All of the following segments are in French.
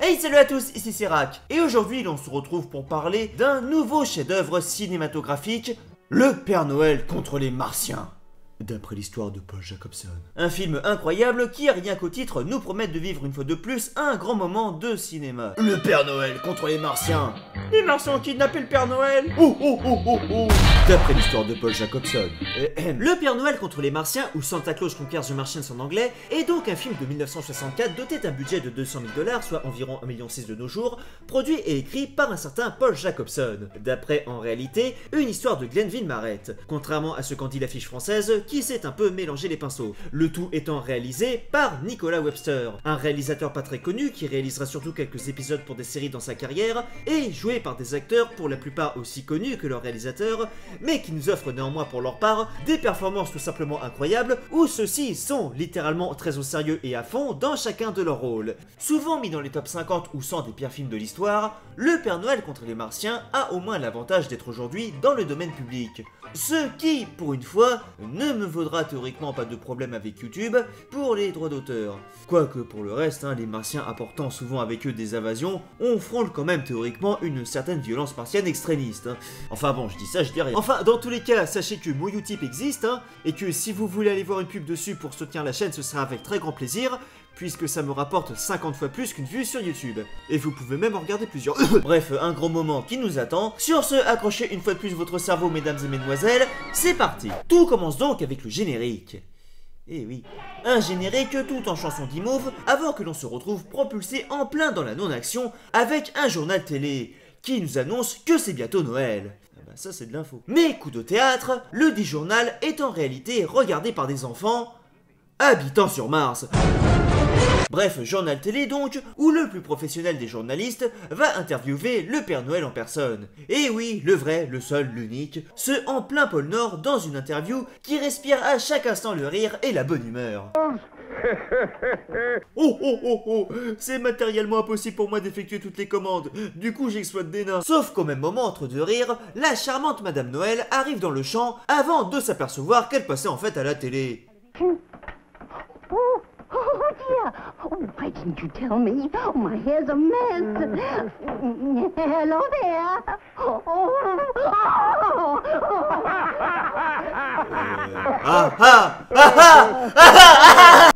Hey salut à tous, ici c'est Rak, et aujourd'hui l'on se retrouve pour parler d'un nouveau chef-d'œuvre cinématographique, Le Père Noël contre les Martiens. D'après l'histoire de Paul Jacobson. Un film incroyable qui, rien qu'au titre, nous promet de vivre une fois de plus un grand moment de cinéma. Le Père Noël contre les Martiens. Les Martiens ont kidnappé le Père Noël. Oh oh oh oh oh. D'après l'histoire de Paul Jacobson. Le Père Noël contre les Martiens, ou Santa Claus Conquers the Martians en anglais, est donc un film de 1964 doté d'un budget de 200 000 $, soit environ 1,6 million de nos jours, produit et écrit par un certain Paul Jacobson. D'après, en réalité, une histoire de Glenville Marrette, contrairement à ce qu'en dit l'affiche française, qui s'est un peu mélangé les pinceaux. Le tout étant réalisé par Nicolas Webster, un réalisateur pas très connu qui réalisera surtout quelques épisodes pour des séries dans sa carrière, et joué par des acteurs pour la plupart aussi connus que leurs réalisateurs, mais qui nous offrent néanmoins pour leur part des performances tout simplement incroyables, où ceux-ci sont littéralement très au sérieux et à fond dans chacun de leurs rôles. Souvent mis dans les top 50 ou 100 des pires films de l'histoire, Le Père Noël contre les Martiens a au moins l'avantage d'être aujourd'hui dans le domaine public. Ce qui, pour une fois, ne me vaudra théoriquement pas de problème avec YouTube pour les droits d'auteur. Quoique pour le reste, les Martiens apportant souvent avec eux des invasions, on frôle quand même théoriquement une certaine violence martienne extrémiste. Enfin bon, je dis ça, je dis rien. Enfin, dans tous les cas, sachez que mon Utip existe, et que si vous voulez aller voir une pub dessus pour soutenir la chaîne, ce sera avec très grand plaisir, puisque ça me rapporte 50 fois plus qu'une vue sur YouTube. Et vous pouvez même en regarder plusieurs. Bref, un gros moment qui nous attend. Sur ce, accrochez une fois de plus votre cerveau, mesdames et mesdemoiselles, c'est parti. Tout commence donc avec le générique. Eh oui, un générique tout en chanson d'Imauve, avant que l'on se retrouve propulsé en plein dans la non-action avec un journal télé, qui nous annonce que c'est bientôt Noël. Ça c'est de l'info. Mais coup de théâtre, le dit journal est en réalité regardé par des enfants habitant sur Mars. Bref, journal télé donc, où le plus professionnel des journalistes va interviewer le Père Noël en personne. Et oui, le vrai, le seul, l'unique, ce en plein pôle Nord dans une interview qui respire à chaque instant le rire et la bonne humeur. Oh oh oh oh, c'est matériellement impossible pour moi d'effectuer toutes les commandes, du coup j'exploite des nains. Sauf qu'au même moment, entre deux rires, la charmante Madame Noël arrive dans le champ avant de s'apercevoir qu'elle passait en fait à la télé. Oh dear! Oh, why didn't you tell me? Oh, my hair's a mess. Hello there.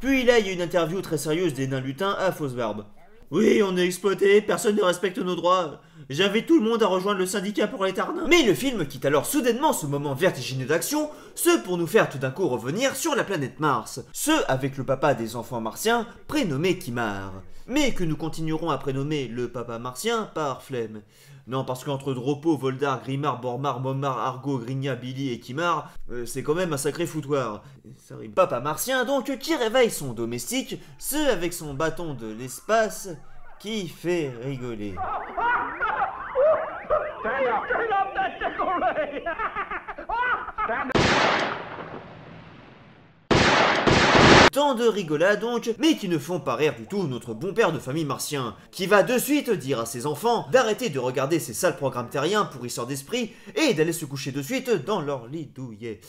Puis là, il y a une interview très sérieuse des nains lutins à fausse barbe. Oui, on est exploité, personne ne respecte nos droits. J'invite tout le monde à rejoindre le syndicat pour les Tardins. Mais le film quitte alors soudainement ce moment vertigineux d'action, ce pour nous faire tout d'un coup revenir sur la planète Mars. Ce avec le papa des enfants martiens, prénommé Kimar. Mais que nous continuerons à prénommer le papa martien par flemme. Non, parce qu'entre Dropo, Voldar, Grimard, Bormar, Momar, Argo, Grigna, Billy et Kimar, c'est quand même un sacré foutoir. Ça rime. Papa martien donc qui réveille son domestique, ce avec son bâton de l'espace, qui fait rigoler. Tant de rigolades donc, mais qui ne font pas rire du tout notre bon père de famille martien, qui va de suite dire à ses enfants d'arrêter de regarder ces sales programmes terriens pourrisseurs d'esprit et d'aller se coucher de suite dans leur lit douillet.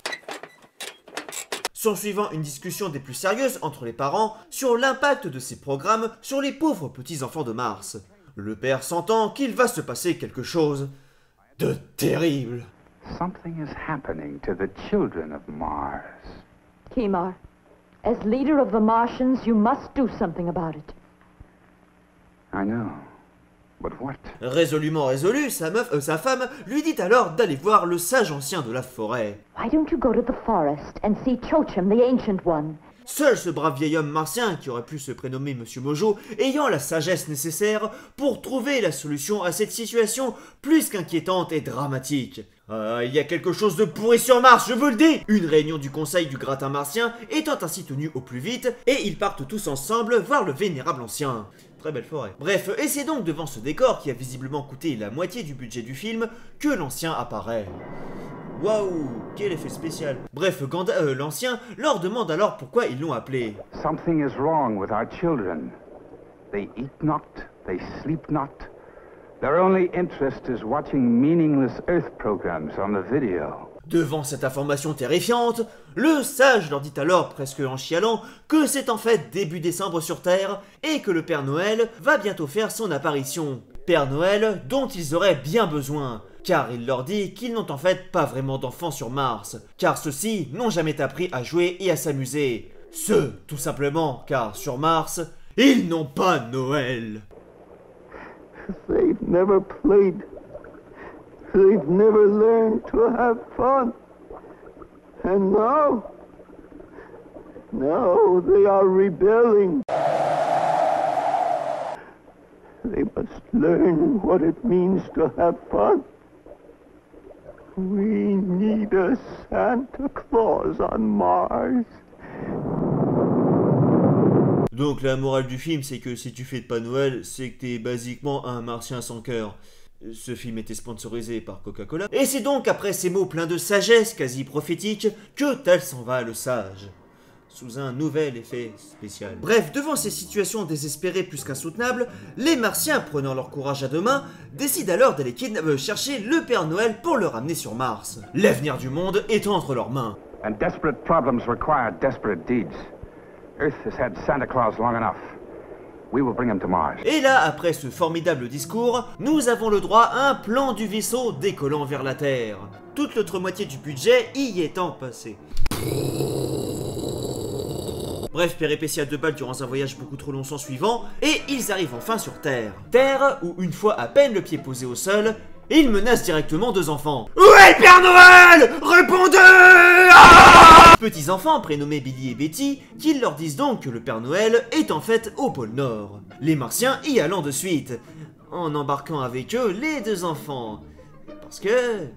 S'ensuivant une discussion des plus sérieuses entre les parents sur l'impact de ces programmes sur les pauvres petits-enfants de Mars. Le père sentant qu'il va se passer quelque chose de terrible. Something is happening to the children of Mars. Kimar, as leader of the Martians, you must do something about it. I know. But what? Résolument résolu, sa femme lui dit alors d'aller voir le sage ancien de la forêt. Why don't you go to the forest and see Chochim, the Ancient One? Seul ce brave vieil homme martien, qui aurait pu se prénommer Monsieur Mojo, ayant la sagesse nécessaire pour trouver la solution à cette situation plus qu'inquiétante et dramatique. Il y a quelque chose de pourri sur Mars, je vous le dis! Une réunion du conseil du gratin martien étant ainsi tenue au plus vite, et ils partent tous ensemble voir le vénérable ancien. Très belle forêt. Bref, et c'est donc devant ce décor qui a visiblement coûté la moitié du budget du film que l'ancien apparaît. Waouh, quel effet spécial. Bref, l'ancien leur demande alors pourquoi ils l'ont appelé. Something is wrong with our children. They eat not, they sleep not. Their only interest is watching meaningless Earth programs on the video. Devant cette information terrifiante, le sage leur dit alors, presque en chialant, que c'est en fait début décembre sur Terre et que le Père Noël va bientôt faire son apparition. Père Noël dont ils auraient bien besoin, car il leur dit qu'ils n'ont en fait pas vraiment d'enfants sur Mars, car ceux-ci n'ont jamais appris à jouer et à s'amuser. Tout simplement, car sur Mars, ils n'ont pas Noël. They've never played. They've never learned to have fun. And now they are rebelling. They must learn what it means to have fun. We need a Santa Claus on Mars. Donc la morale du film, c'est que si tu fais de pas Noël, c'est que t'es basiquement un martien sans cœur. Ce film était sponsorisé par Coca-Cola. Et c'est donc après ces mots pleins de sagesse quasi prophétique que tel s'en va le sage. Sous un nouvel effet spécial. Bref, devant ces situations désespérées plus qu'insoutenables, les Martiens, prenant leur courage à deux mains, décident alors d'aller chercher le Père Noël pour le ramener sur Mars. L'avenir du monde est entre leurs mains. And desperate problems require desperate deeds. Earth has had Santa Claus long enough. We will bring him to Mars. Et là, après ce formidable discours, nous avons le droit à un plan du vaisseau décollant vers la Terre. Toute l'autre moitié du budget y étant passée. Bref, péripéties à deux balles durant un voyage beaucoup trop long sans suivant, et ils arrivent enfin sur Terre. Terre où, une fois à peine le pied posé au sol, ils menacent directement deux enfants. Où est le Père Noël? Répondez! Petits enfants prénommés Billy et Betty, qui leur disent donc que le Père Noël est en fait au pôle Nord. Les Martiens y allant de suite, en embarquant avec eux les deux enfants. Parce que...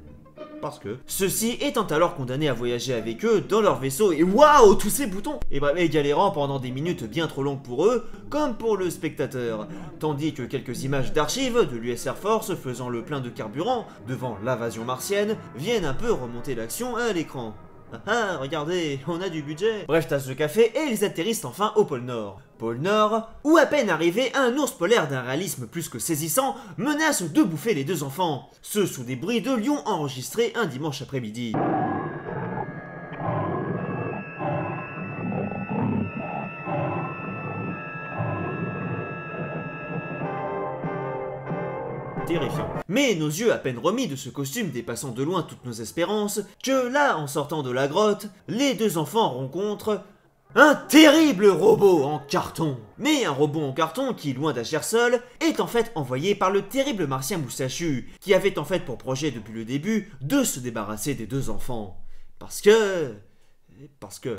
Ceux-ci étant alors condamnés à voyager avec eux dans leur vaisseau et waouh, tous ces boutons! Et bref, galérant pendant des minutes bien trop longues pour eux, comme pour le spectateur. Tandis que quelques images d'archives de l'US Air Force faisant le plein de carburant devant l'invasion martienne viennent un peu remonter l'action à l'écran. Ah, regardez, on a du budget. Bref, tasse de café et ils atterrissent enfin au pôle Nord. Pôle Nord, où à peine arrivé, un ours polaire d'un réalisme plus que saisissant menace de bouffer les deux enfants. Ce sous des bruits de lions enregistrés un dimanche après-midi. Terrifiant. Mais nos yeux à peine remis de ce costume dépassant de loin toutes nos espérances, que là, en sortant de la grotte, les deux enfants rencontrent un terrible robot en carton. Mais un robot en carton qui, loin d'agir seul, est en fait envoyé par le terrible martien moustachu, qui avait en fait pour projet depuis le début de se débarrasser des deux enfants. Parce que...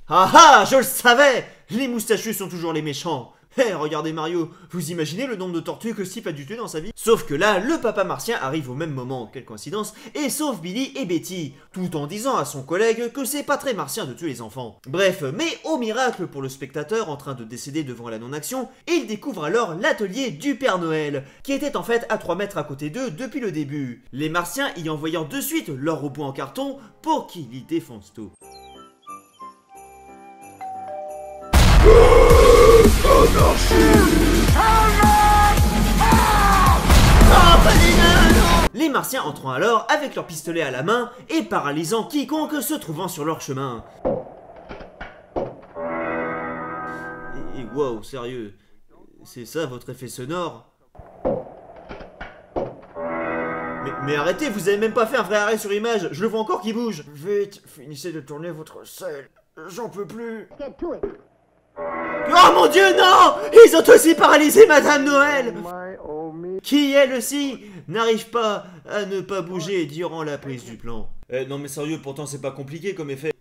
Ah ah, je le savais! Les moustachus sont toujours les méchants. Hé, regardez Mario, vous imaginez le nombre de tortues que Steve a dû tuer dans sa vie? Sauf que là, le papa martien arrive au même moment, quelle coïncidence, et sauve Billy et Betty, tout en disant à son collègue que c'est pas très martien de tuer les enfants. Bref, mais au miracle pour le spectateur en train de décéder devant la non-action, il découvre alors l'atelier du Père Noël, qui était en fait à 3 mètres à côté d'eux depuis le début, les martiens y envoyant de suite leur robot en carton pour qu'il y défonce tout. Les Martiens entrent alors avec leur pistolet à la main et paralysant quiconque se trouvant sur leur chemin. Et wow, sérieux, c'est ça votre effet sonore? Mais arrêtez, vous avez même pas fait un vrai arrêt sur image, je le vois encore qui bouge. Vite, finissez de tourner votre selle, j'en peux plus. Get to it. Oh mon Dieu, non! Ils ont aussi paralysé Madame Noël! Qui, elle aussi, n'arrive pas à ne pas bouger durant la prise du plan. Non mais sérieux, pourtant c'est pas compliqué comme effet.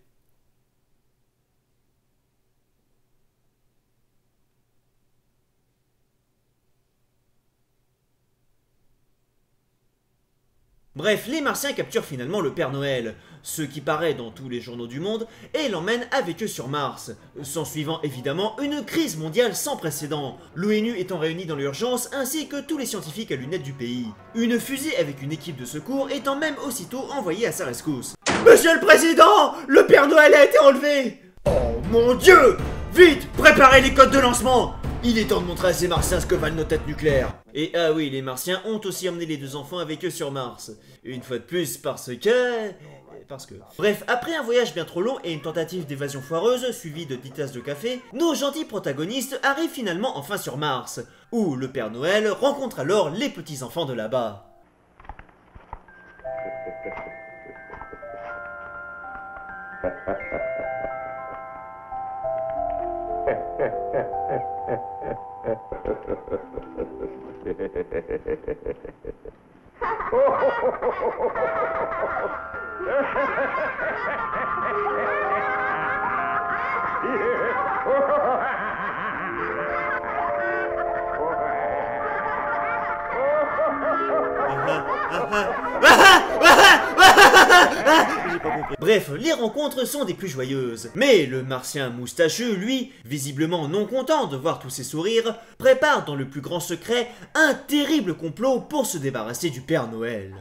Bref, les Martiens capturent finalement le Père Noël, ce qui paraît dans tous les journaux du monde, et l'emmènent avec eux sur Mars, s'en suivant évidemment une crise mondiale sans précédent, l'ONU étant réunie dans l'urgence ainsi que tous les scientifiques à lunettes du pays. Une fusée avec une équipe de secours étant même aussitôt envoyée à sa rescousse. Monsieur le Président, le Père Noël a été enlevé! Oh mon Dieu! Vite, préparez les codes de lancement! Il est temps de montrer à ces Martiens ce que valent nos têtes nucléaires. Et ah oui, les Martiens ont aussi emmené les 2 enfants avec eux sur Mars. Une fois de plus, parce que... Bref, après un voyage bien trop long et une tentative d'évasion foireuse, suivie de 10 tasses de café, nos gentils protagonistes arrivent finalement enfin sur Mars, où le Père Noël rencontre alors les petits-enfants de là-bas. Bref, les rencontres sont des plus joyeuses. Mais le Martien moustachu, lui, visiblement non content de voir tous ces sourires, prépare dans le plus grand secret un terrible complot pour se débarrasser du Père Noël.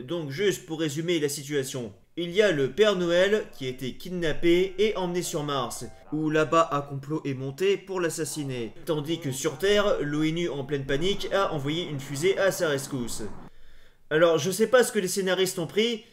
Donc juste pour résumer la situation, il y a le Père Noël qui a été kidnappé et emmené sur Mars, où là-bas un complot est monté pour l'assassiner, tandis que sur Terre, l'ONU en pleine panique a envoyé une fusée à sa rescousse. Alors je sais pas ce que les scénaristes ont pris,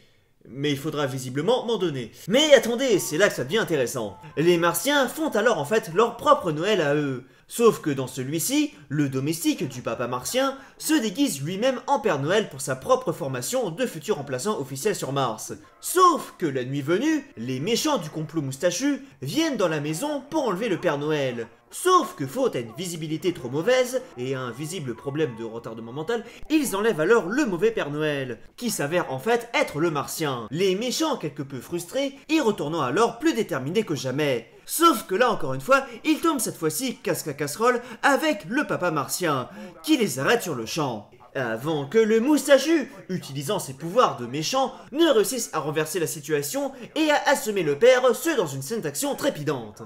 mais il faudra visiblement m'en donner. Mais attendez, c'est là que ça devient intéressant. Les Martiens font alors en fait leur propre Noël à eux. Sauf que dans celui-ci, le domestique du papa martien se déguise lui-même en Père Noël pour sa propre formation de futur remplaçant officiel sur Mars. Sauf que la nuit venue, les méchants du complot moustachu viennent dans la maison pour enlever le Père Noël. Sauf que faute à une visibilité trop mauvaise et à un visible problème de retardement mental, ils enlèvent alors le mauvais Père Noël, qui s'avère en fait être le Martien. Les méchants quelque peu frustrés, y retournant alors plus déterminés que jamais. Sauf que là encore une fois, ils tombent cette fois-ci casque à casserole avec le papa martien, qui les arrête sur le champ. Avant que le moustachu, utilisant ses pouvoirs de méchant, ne réussisse à renverser la situation et à assommer le père, ce dans une scène d'action trépidante.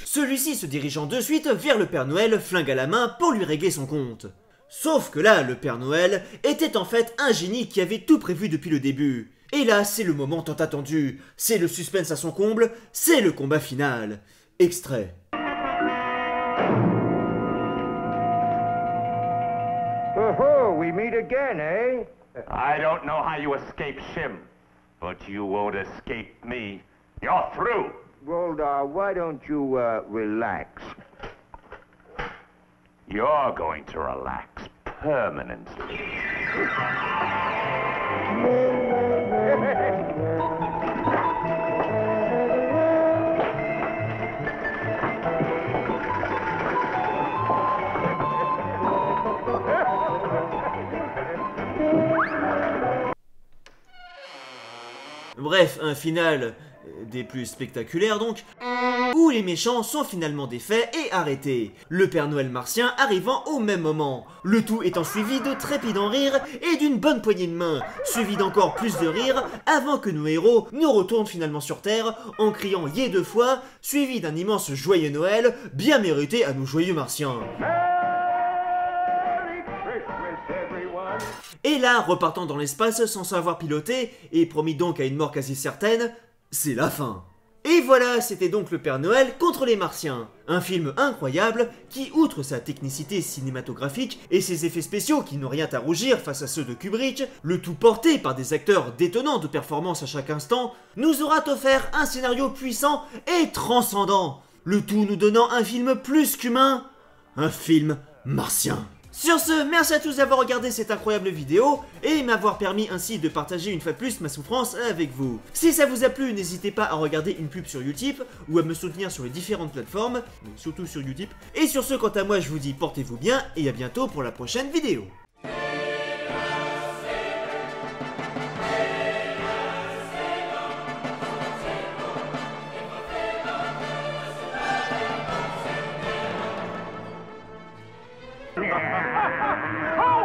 Celui-ci se dirigeant de suite vers le Père Noël, flingue à la main pour lui régler son compte. Sauf que là, le Père Noël était en fait un génie qui avait tout prévu depuis le début. Et là, c'est le moment tant attendu, c'est le suspense à son comble, c'est le combat final. Extrait. Oh, we meet again, eh? I don't know how you escaped Shim, but you won't escape me. You're through. Well, why don't you, relax? You're going to relax permanently. Bref, un final des plus spectaculaires donc, où les méchants sont finalement défaits et arrêtés, le Père Noël martien arrivant au même moment, le tout étant suivi de trépidants rires et d'une bonne poignée de main, suivi d'encore plus de rires avant que nos héros ne retournent finalement sur Terre en criant yé 2 fois, suivi d'un immense joyeux Noël bien mérité à nos joyeux martiens. Et là, repartant dans l'espace sans savoir piloter, et promis donc à une mort quasi certaine, c'est la fin. Et voilà, c'était donc le Père Noël contre les Martiens. Un film incroyable qui, outre sa technicité cinématographique et ses effets spéciaux qui n'ont rien à rougir face à ceux de Kubrick, le tout porté par des acteurs détonnants de performance à chaque instant, nous aura offert un scénario puissant et transcendant. Le tout nous donnant un film plus qu'humain, un film martien. Sur ce, merci à tous d'avoir regardé cette incroyable vidéo et m'avoir permis ainsi de partager une fois de plus ma souffrance avec vous. Si ça vous a plu, n'hésitez pas à regarder une pub sur Utip ou à me soutenir sur les différentes plateformes, mais surtout sur Utip. Et sur ce, quant à moi, je vous dis portez-vous bien et à bientôt pour la prochaine vidéo. Oh!